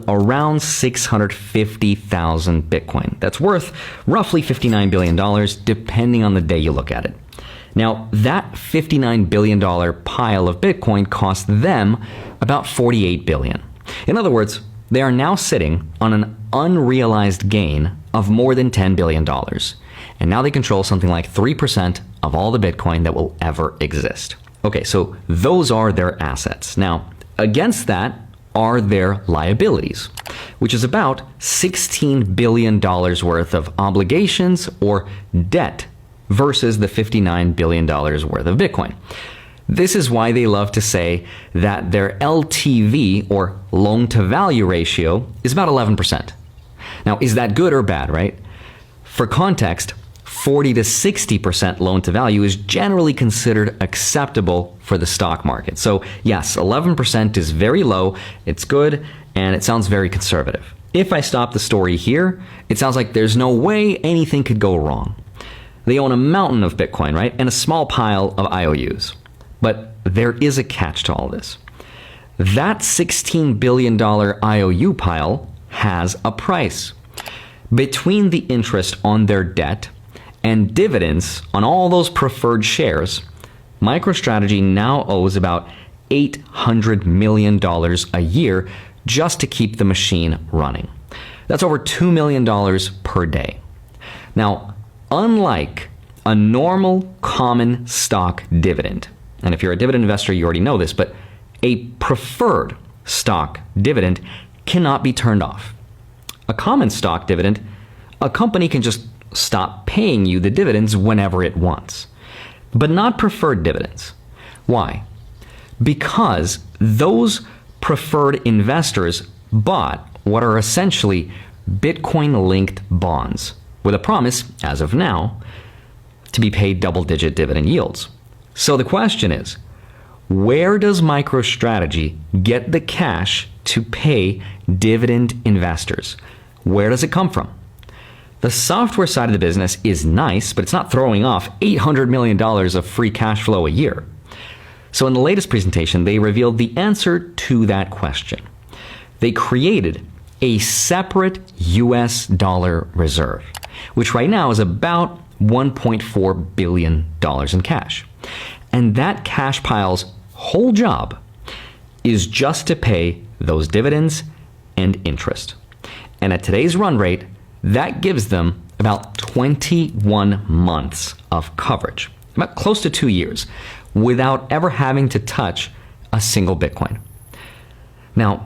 around 650,000 Bitcoin. That's worth roughly $59 billion, depending on the day you look at it. Now, that $59 billion pile of Bitcoin cost them about $48 billion. In other words, they are now sitting on an unrealized gain of more than $10 billion. And now they control something like 3% of all the Bitcoin that will ever exist. Okay, so those are their assets. Now, against that are their liabilities, which is about $16 billion worth of obligations or debt versus the $59 billion worth of Bitcoin. This is why they love to say that their LTV, or loan to value ratio, is about 11%. Now, is that good or bad, right? For context, 40 to 60% loan to value is generally considered acceptable for the stock market. So yes, 11% is very low, it's good, and it sounds very conservative. If I stop the story here, it sounds like there's no way anything could go wrong. They own a mountain of Bitcoin, right? And a small pile of IOUs. But there is a catch to all this. That $16 billion IOU pile has a price. Between the interest on their debt and dividends on all those preferred shares, MicroStrategy now owes about $800 million a year just to keep the machine running. That's over $2 million per day. Now, unlike a normal common stock dividend, and if you're a dividend investor, you already know this, but a preferred stock dividend cannot be turned off. A common stock dividend, a company can just stop paying you the dividends whenever it wants, but not preferred dividends. Why? Because those preferred investors bought what are essentially Bitcoin-linked bonds with a promise, as of now, to be paid double-digit dividend yields. So the question is, where does MicroStrategy get the cash to pay dividend investors? Where does it come from? The software side of the business is nice, but it's not throwing off $800 million of free cash flow a year. So in the latest presentation, they revealed the answer to that question. They created a separate US dollar reserve, which right now is about $1.4 billion in cash. And that cash pile's whole job is just to pay those dividends and interest. And at today's run rate, that gives them about 21 months of coverage, about close to 2 years, without ever having to touch a single Bitcoin. Now,